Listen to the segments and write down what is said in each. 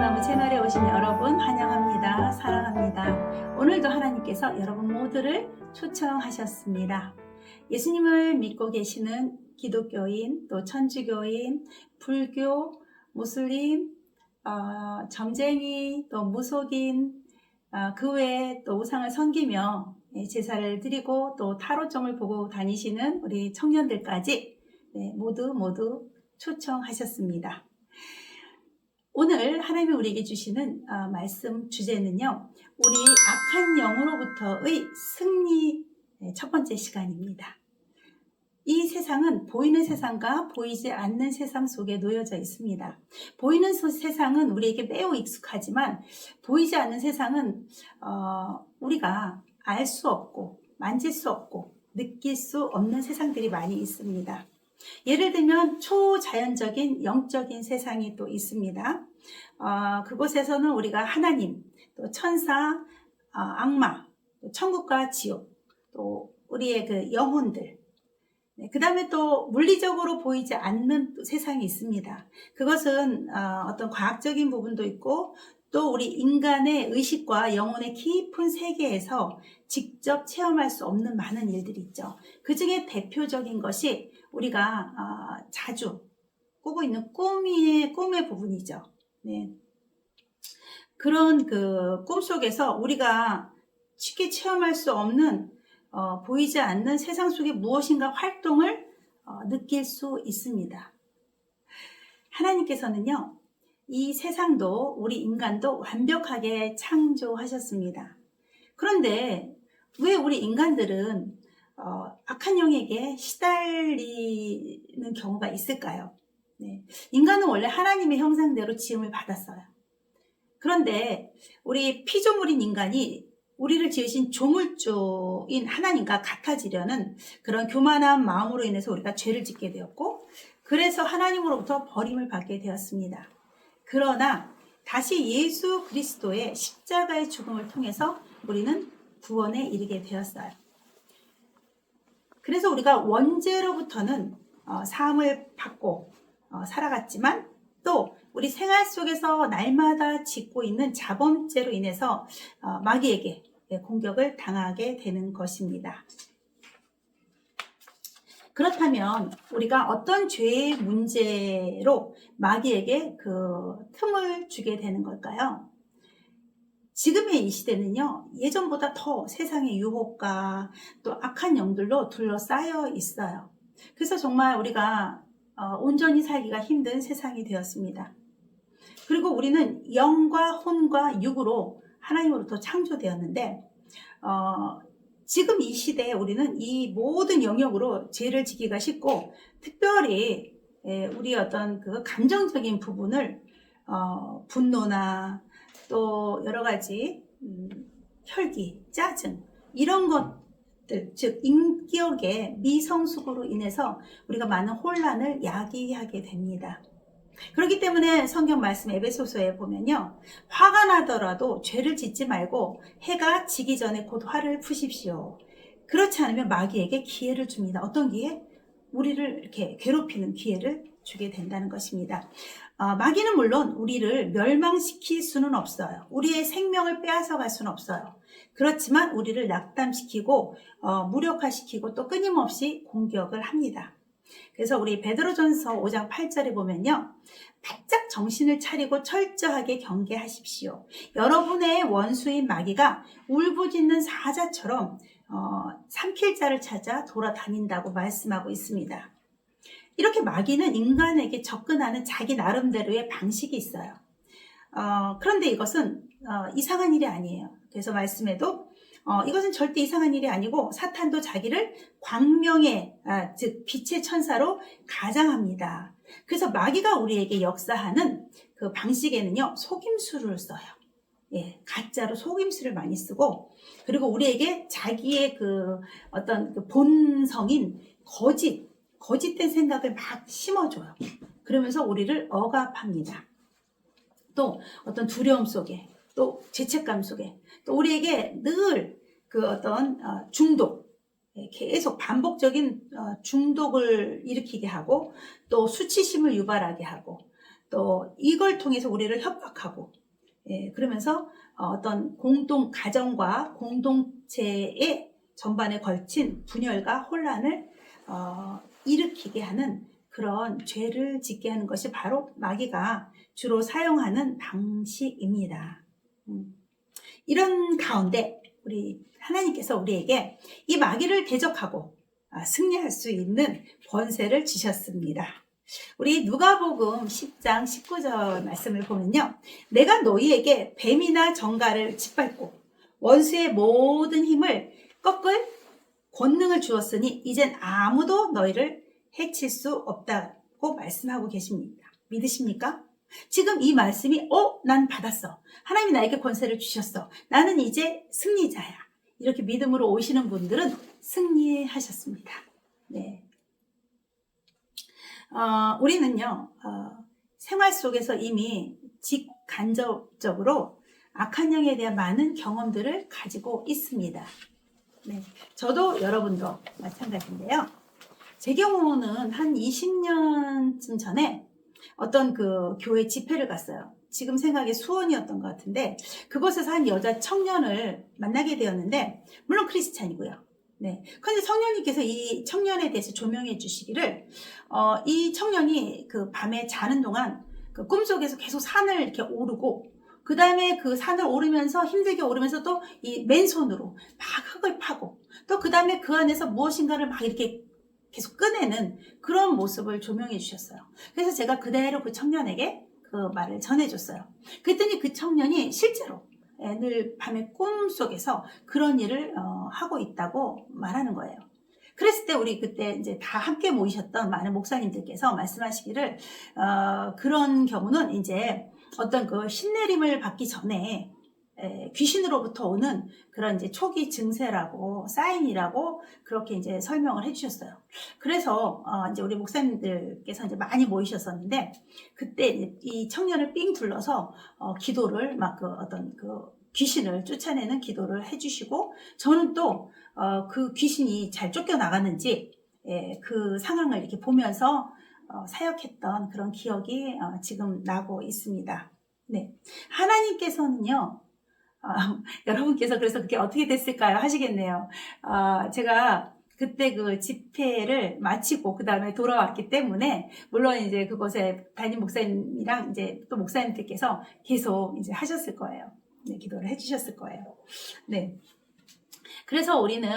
소나무 채널에 오신 여러분 환영합니다. 사랑합니다. 오늘도 하나님께서 여러분 모두를 초청하셨습니다. 예수님을 믿고 계시는 기독교인, 또 천주교인, 불교, 무슬림, 점쟁이, 또 무속인, 그 외에 또 우상을 섬기며 제사를 드리고 또 타로점을 보고 다니시는 우리 청년들까지 모두 초청하셨습니다. 오늘 하나님이 우리에게 주시는 말씀 주제는요, 우리 악한 영으로부터의 승리 첫 번째 시간입니다. 이 세상은 보이는 세상과 보이지 않는 세상 속에 놓여져 있습니다. 보이는 세상은 우리에게 매우 익숙하지만 보이지 않는 세상은 우리가 알 수 없고 만질 수 없고 느낄 수 없는 세상들이 많이 있습니다. 예를 들면 초자연적인 영적인 세상이 또 있습니다. 그곳에서는 우리가 하나님, 또 천사, 악마, 또 천국과 지옥, 또 우리의 그 영혼들, 그 다음에 또 물리적으로 보이지 않는 또 세상이 있습니다. 그것은 어떤 과학적인 부분도 있고 또 우리 인간의 의식과 영혼의 깊은 세계에서 직접 체험할 수 없는 많은 일들이 있죠. 그 중에 대표적인 것이 우리가 자주 꾸고 있는 꿈의 부분이죠. 네. 그런 그 꿈 속에서 우리가 쉽게 체험할 수 없는 보이지 않는 세상 속의 무엇인가 활동을 느낄 수 있습니다. 하나님께서는요, 이 세상도 우리 인간도 완벽하게 창조하셨습니다. 그런데 왜 우리 인간들은 악한 영에게 시달리는 경우가 있을까요? 네. 인간은 원래 하나님의 형상대로 지음을 받았어요. 그런데 우리 피조물인 인간이 우리를 지으신 조물주인 하나님과 같아지려는 그런 교만한 마음으로 인해서 우리가 죄를 짓게 되었고, 그래서 하나님으로부터 버림을 받게 되었습니다. 그러나 다시 예수 그리스도의 십자가의 죽음을 통해서 우리는 구원에 이르게 되었어요. 그래서 우리가 원죄로부터는 사함을 받고 살아갔지만 또 우리 생활 속에서 날마다 짓고 있는 자범죄로 인해서 마귀에게 공격을 당하게 되는 것입니다. 그렇다면 우리가 어떤 죄의 문제로 마귀에게 그 틈을 주게 되는 걸까요? 지금의 이 시대는요, 예전보다 더 세상의 유혹과 또 악한 영들로 둘러싸여 있어요. 그래서 정말 우리가 온전히 살기가 힘든 세상이 되었습니다. 그리고 우리는 영과 혼과 육으로 하나님으로부터 창조되었는데 지금 이 시대에 우리는 이 모든 영역으로 죄를 지기가 쉽고, 특별히 우리 어떤 그 감정적인 부분을 분노나 또 여러 가지 혈기, 짜증 이런 것들, 즉 인격의 미성숙으로 인해서 우리가 많은 혼란을 야기하게 됩니다. 그렇기 때문에 성경 말씀 에베소서에 보면요, 화가 나더라도 죄를 짓지 말고 해가 지기 전에 곧 화를 푸십시오. 그렇지 않으면 마귀에게 기회를 줍니다. 어떤 기회? 우리를 이렇게 괴롭히는 기회를 주게 된다는 것입니다. 마귀는 물론 우리를 멸망시킬 수는 없어요. 우리의 생명을 빼앗아갈 수는 없어요. 그렇지만 우리를 낙담시키고 무력화시키고 또 끊임없이 공격을 합니다. 그래서 우리 베드로전서 5장 8절에 보면요, 바짝 정신을 차리고 철저하게 경계하십시오. 여러분의 원수인 마귀가 울부짖는 사자처럼 삼킬 자를 찾아 돌아다닌다고 말씀하고 있습니다. 이렇게 마귀는 인간에게 접근하는 자기 나름대로의 방식이 있어요. 그런데 이것은 이상한 일이 아니에요. 그래서 말씀에도 이것은 절대 이상한 일이 아니고 사탄도 자기를 광명의 즉 빛의 천사로 가장합니다. 그래서 마귀가 우리에게 역사하는 그 방식에는요, 속임수를 써요. 예, 가짜로 속임수를 많이 쓰고, 그리고 우리에게 자기의 그 어떤 그 본성인 거짓된 생각을 막 심어줘요. 그러면서 우리를 억압합니다. 또 어떤 두려움 속에, 또 죄책감 속에, 또 우리에게 늘 그 어떤 중독, 계속 반복적인 중독을 일으키게 하고, 또 수치심을 유발하게 하고, 또 이걸 통해서 우리를 협박하고, 그러면서 어떤 공동 가정과 공동체의 전반에 걸친 분열과 혼란을 일으키게 하는 그런 죄를 짓게 하는 것이 바로 마귀가 주로 사용하는 방식입니다. 이런 가운데 우리 하나님께서 우리에게 이 마귀를 대적하고 승리할 수 있는 권세를 주셨습니다. 우리 누가복음 10장 19절 말씀을 보면요. 내가 너희에게 뱀이나 정갈을 짓밟고 원수의 모든 힘을 꺾을 권능을 주었으니 이젠 아무도 너희를 해칠 수 없다고 말씀하고 계십니다. 믿으십니까? 지금 이 말씀이 난 받았어. 하나님이 나에게 권세를 주셨어. 나는 이제 승리자야. 이렇게 믿음으로 오시는 분들은 승리하셨습니다. 네. 우리는요, 생활 속에서 이미 직간접적으로 악한 영에 대한 많은 경험들을 가지고 있습니다. 네. 저도 여러분도 마찬가지인데요. 제 경우는 한 20년쯤 전에 어떤 그 교회 집회를 갔어요. 지금 생각에 수원이었던 것 같은데, 그곳에서 한 여자 청년을 만나게 되었는데, 물론 크리스찬이고요. 네. 그런데 성령님께서 이 청년에 대해서 조명해 주시기를, 이 청년이 그 밤에 자는 동안 그 꿈속에서 계속 산을 이렇게 오르고, 그 다음에 그 산을 오르면서 힘들게 오르면서 또 이 맨손으로 막 흙을 파고, 또 그 다음에 그 안에서 무엇인가를 막 이렇게 계속 꺼내는 그런 모습을 조명해 주셨어요. 그래서 제가 그대로 그 청년에게 그 말을 전해줬어요. 그랬더니 그 청년이 실제로 늘 밤에 꿈속에서 그런 일을 하고 있다고 말하는 거예요. 그랬을 때 우리 그때 이제 다 함께 모이셨던 많은 목사님들께서 말씀하시기를 그런 경우는 이제 어떤 그 신내림을 받기 전에 귀신으로부터 오는 그런 이제 초기 증세라고 사인이라고 그렇게 이제 설명을 해주셨어요. 그래서 이제 우리 목사님들께서 이제 많이 모이셨었는데 그때 이 청년을 삥 둘러서 기도를 막 그 어떤 그 귀신을 쫓아내는 기도를 해주시고 저는 또 그 귀신이 잘 쫓겨나갔는지 그 상황을 이렇게 보면서 사역했던 그런 기억이 지금 나고 있습니다. 네, 하나님께서는요. 여러분께서 그래서 그게 어떻게 됐을까요? 하시겠네요. 제가 그때 그 집회를 마치고 그 다음에 돌아왔기 때문에 물론 이제 그곳에 담임 목사님이랑 이제 또 목사님들께서 계속 이제 하셨을 거예요. 네, 기도를 해주셨을 거예요. 네. 그래서 우리는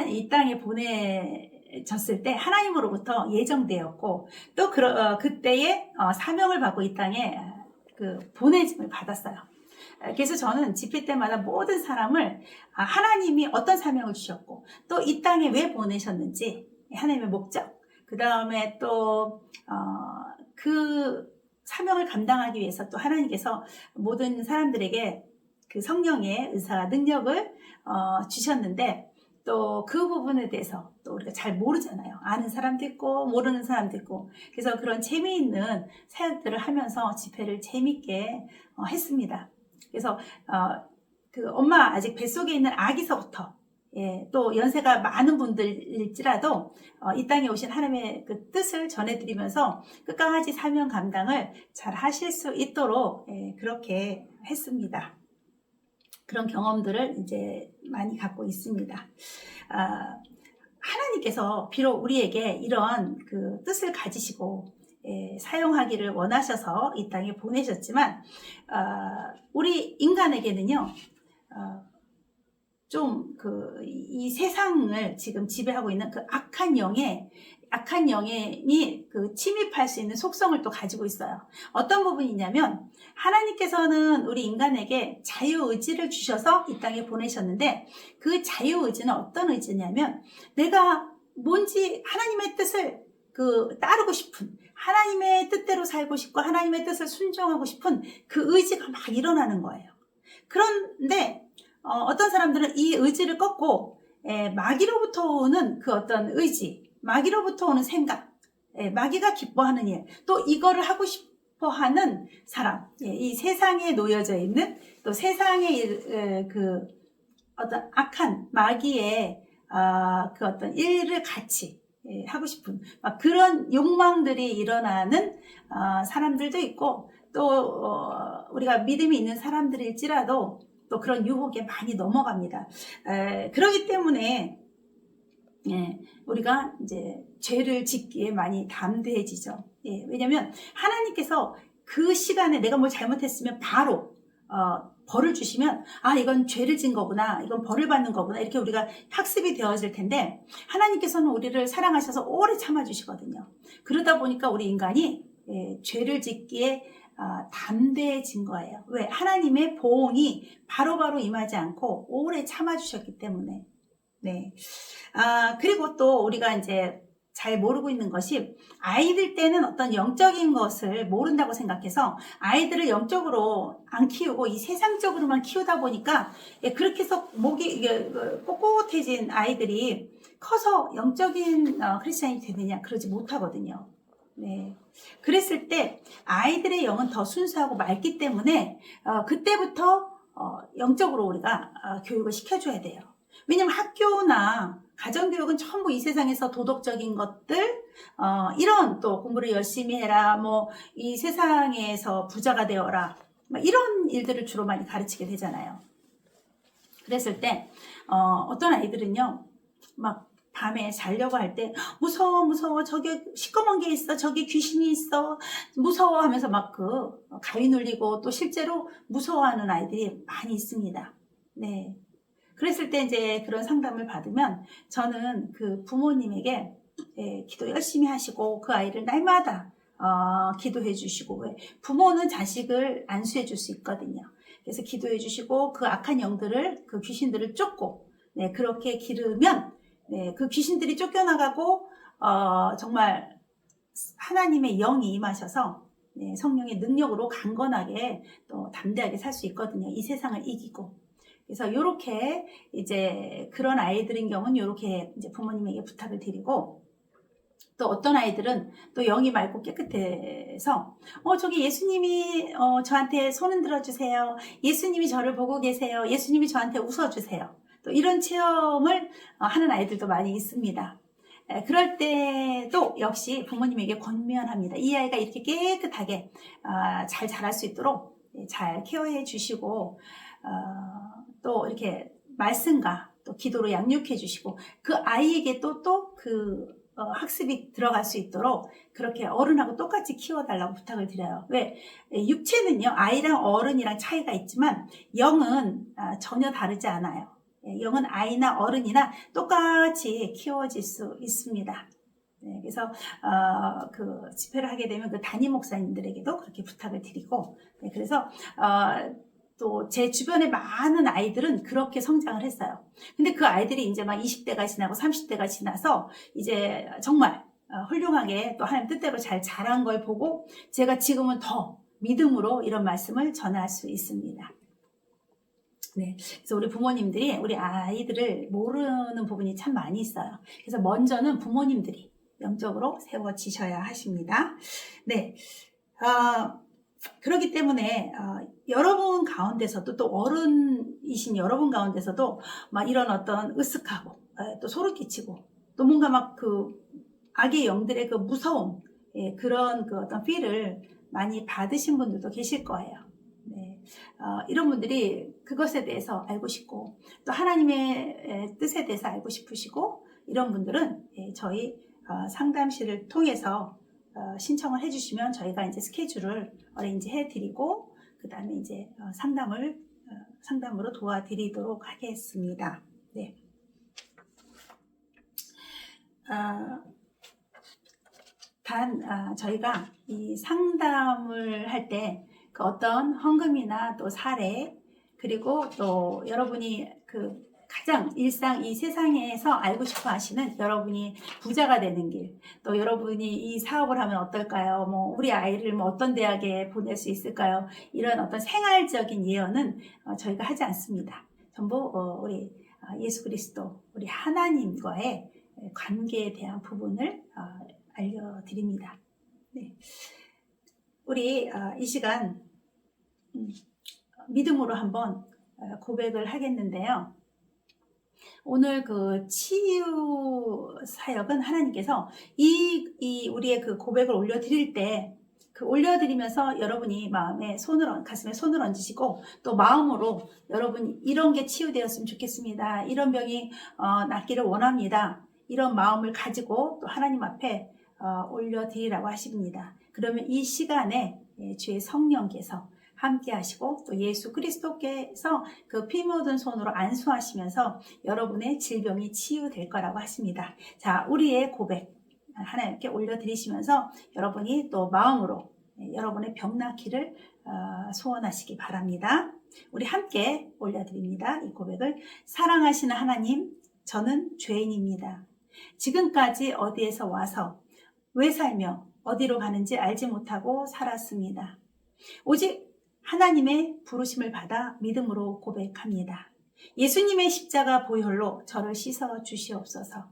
이 땅에 보내졌을 때 하나님으로부터 예정되었고 또 그때의 사명을 받고 이 땅에 그 보내짐을 받았어요. 그래서 저는 집회 때마다 모든 사람을 하나님이 어떤 사명을 주셨고 또 이 땅에 왜 보내셨는지 하나님의 목적 그 다음에 또 그 사명을 감당하기 위해서 또 하나님께서 모든 사람들에게 그 성령의 은사와 능력을 주셨는데 또 그 부분에 대해서 또 우리가 잘 모르잖아요. 아는 사람도 있고 모르는 사람도 있고 그래서 그런 재미있는 사역들을 하면서 집회를 재밌게 했습니다. 그래서 그 엄마 아직 뱃속에 있는 아기서부터 또 연세가 많은 분들일지라도 이 땅에 오신 하나님의 그 뜻을 전해드리면서 끝까지 사명 감당을 잘 하실 수 있도록 그렇게 했습니다. 그런 경험들을 이제 많이 갖고 있습니다. 하나님께서 비록 우리에게 이런 그 뜻을 가지시고 사용하기를 원하셔서 이 땅에 보내셨지만 우리 인간에게는요 좀 이 세상을 지금 지배하고 있는 그 악한 영이 그 침입할 수 있는 속성을 또 가지고 있어요. 어떤 부분이냐면 하나님께서는 우리 인간에게 자유의지를 주셔서 이 땅에 보내셨는데 그 자유의지는 어떤 의지냐면 내가 뭔지 하나님의 뜻을 따르고 싶은 하나님의 뜻대로 살고 싶고 하나님의 뜻을 순종하고 싶은 그 의지가 막 일어나는 거예요. 그런데 어떤 사람들은 이 의지를 꺾고 마귀로부터 오는 그 어떤 의지, 마귀로부터 오는 생각, 마귀가 기뻐하는 일, 또 이거를 하고 싶어하는 사람, 이 세상에 놓여져 있는 또 세상의 그 어떤 악한 마귀의 그 어떤 일을 같이 하고 싶은 막 그런 욕망들이 일어나는 사람들도 있고, 또 우리가 믿음이 있는 사람들일지라도 또 그런 유혹에 많이 넘어갑니다. 그렇기 때문에 우리가 이제 죄를 짓기에 많이 담대해지죠. 왜냐하면 하나님께서 그 시간에 내가 뭘 잘못했으면 바로 벌을 주시면, 이건 죄를 진 거구나, 이건 벌을 받는 거구나, 이렇게 우리가 학습이 되어질 텐데, 하나님께서는 우리를 사랑하셔서 오래 참아주시거든요. 그러다 보니까 우리 인간이 죄를 짓기에 담대해진 거예요. 왜? 하나님의 보응이 바로바로 임하지 않고 오래 참아주셨기 때문에. 네. 그리고 또 우리가 이제 잘 모르고 있는 것이, 아이들 때는 어떤 영적인 것을 모른다고 생각해서 아이들을 영적으로 안 키우고 이 세상적으로만 키우다 보니까 그렇게 해서 목이 꼿꼿해진 아이들이 커서 영적인 크리스찬이 되느냐, 그러지 못하거든요. 네. 그랬을 때 아이들의 영은 더 순수하고 맑기 때문에 그때부터 영적으로 우리가 교육을 시켜줘야 돼요. 왜냐면 학교나 가정교육은 전부 이 세상에서 도덕적인 것들, 이런, 또 공부를 열심히 해라, 뭐 이 세상에서 부자가 되어라, 이런 일들을 주로 많이 가르치게 되잖아요. 그랬을 때 어떤 아이들은요, 막 밤에 자려고 할 때 무서워, 저기 시꺼먼 게 있어, 저기 귀신이 있어, 무서워 하면서 막 가위 눌리고, 또 실제로 무서워하는 아이들이 많이 있습니다. 네. 그랬을 때 이제 그런 상담을 받으면 저는 그 부모님에게 기도 열심히 하시고 그 아이를 날마다 기도해 주시고, 부모는 자식을 안수해 줄 수 있거든요. 그래서 기도해 주시고 그 악한 영들을, 그 귀신들을 쫓고, 그렇게 기르면 그 귀신들이 쫓겨나가고 정말 하나님의 영이 임하셔서 성령의 능력으로 강건하게 또 담대하게 살 수 있거든요. 이 세상을 이기고. 그래서 요렇게 이제 그런 아이들인 경우는 요렇게 이제 부모님에게 부탁을 드리고, 또 어떤 아이들은 또 영이 맑고 깨끗해서 저기 예수님이 저한테 손 흔들어 주세요, 예수님이 저를 보고 계세요, 예수님이 저한테 웃어 주세요, 또 이런 체험을 하는 아이들도 많이 있습니다. 그럴 때도 역시 부모님에게 권면합니다. 이 아이가 이렇게 깨끗하게 잘 자랄 수 있도록 잘 케어해 주시고, 또 이렇게 말씀과 또 기도로 양육해 주시고, 그 아이에게 또 학습이 들어갈 수 있도록 그렇게 어른하고 똑같이 키워달라고 부탁을 드려요. 왜? 육체는요, 아이랑 어른이랑 차이가 있지만 영은 전혀 다르지 않아요. 영은 아이나 어른이나 똑같이 키워질 수 있습니다. 그래서 그 집회를 하게 되면 그 담임 목사님들에게도 그렇게 부탁을 드리고, 그래서 또 제 주변에 많은 아이들은 그렇게 성장을 했어요. 근데 그 아이들이 이제 막 20대가 지나고 30대가 지나서 이제 정말 훌륭하게 또 하나님 뜻대로 잘 자란 걸 보고 제가 지금은 더 믿음으로 이런 말씀을 전할 수 있습니다. 네, 그래서 우리 부모님들이 우리 아이들을 모르는 부분이 참 많이 있어요. 그래서 먼저는 부모님들이 영적으로 세워지셔야 하십니다. 네, 그렇기 때문에 여러분 가운데서도, 또 어른이신 여러분 가운데서도 막 이런 어떤 으쓱하고 또 소름 끼치고, 또 뭔가 막 그 악의 영들의 그 무서움, 그런 그 어떤 필을 많이 받으신 분들도 계실 거예요. 네, 이런 분들이 그것에 대해서 알고 싶고, 또 하나님의 뜻에 대해서 알고 싶으시고, 이런 분들은 저희 상담실을 통해서 신청을 해주시면 저희가 이제 스케줄을 어레인지 해드리고, 그 다음에 이제 상담으로 도와드리도록 하겠습니다. 네. 저희가 이 상담을 할 때 그 어떤 헌금이나 또 사례, 그리고 또 여러분이 그 가장 일상 이 세상에서 알고 싶어 하시는 여러분이 부자가 되는 길, 또 여러분이 이 사업을 하면 어떨까요? 뭐 우리 아이를 뭐 어떤 대학에 보낼 수 있을까요? 이런 어떤 생활적인 예언은 저희가 하지 않습니다. 전부 우리 예수 그리스도, 우리 하나님과의 관계에 대한 부분을 알려드립니다. 네. 우리 이 시간 믿음으로 한번 고백을 하겠는데요. 오늘 그 치유 사역은 하나님께서 우리의 그 고백을 올려드릴 때, 그 올려드리면서 여러분이 가슴에 손을 얹으시고, 또 마음으로 여러분이 이런 게 치유되었으면 좋겠습니다. 이런 병이 낫기를 원합니다. 이런 마음을 가지고 또 하나님 앞에 올려드리라고 하십니다. 그러면 이 시간에 주의 성령께서 함께 하시고, 또 예수 그리스도께서 그 피 묻은 손으로 안수하시면서 여러분의 질병이 치유될 거라고 하십니다. 자, 우리의 고백 하나님께 올려드리시면서 여러분이 또 마음으로 여러분의 병 낫기를 소원하시기 바랍니다. 우리 함께 올려드립니다. 이 고백을. 사랑하시는 하나님, 저는 죄인입니다. 지금까지 어디에서 와서 왜 살며 어디로 가는지 알지 못하고 살았습니다. 오직 하나님의 부르심을 받아 믿음으로 고백합니다. 예수님의 십자가 보혈로 저를 씻어 주시옵소서.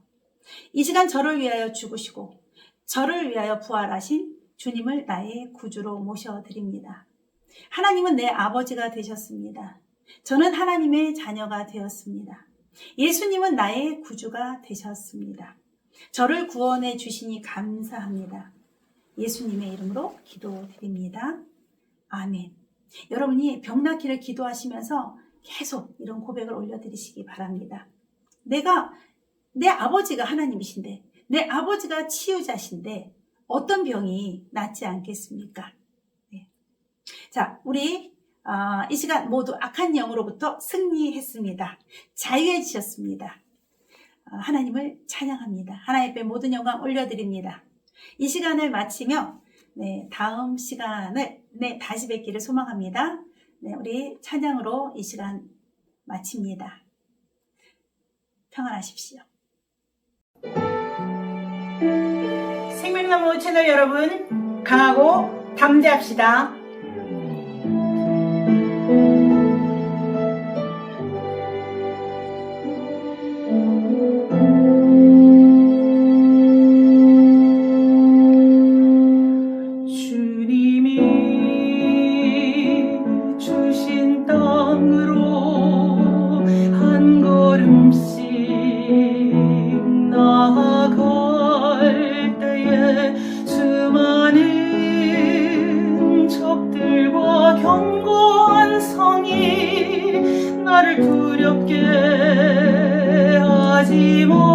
이 시간 저를 위하여 죽으시고 저를 위하여 부활하신 주님을 나의 구주로 모셔드립니다. 하나님은 내 아버지가 되셨습니다. 저는 하나님의 자녀가 되었습니다. 예수님은 나의 구주가 되셨습니다. 저를 구원해 주시니 감사합니다. 예수님의 이름으로 기도드립니다. 아멘. 여러분이 병 낫기를 기도하시면서 계속 이런 고백을 올려드리시기 바랍니다. 내 아버지가 하나님이신데, 내 아버지가 치유자신데 어떤 병이 낫지 않겠습니까? 네. 자, 우리 이 시간 모두 악한 영으로부터 승리했습니다. 자유해지셨습니다. 하나님을 찬양합니다. 하나님 앞에 모든 영광 올려드립니다. 이 시간을 마치며 다음 시간을 다시 뵙기를 소망합니다. 우리 찬양으로 이 시간 마칩니다. 평안하십시오. 생명나무 채널 여러분, 강하고 담대합시다. 견고한 성이 나를 두렵게 하지 마.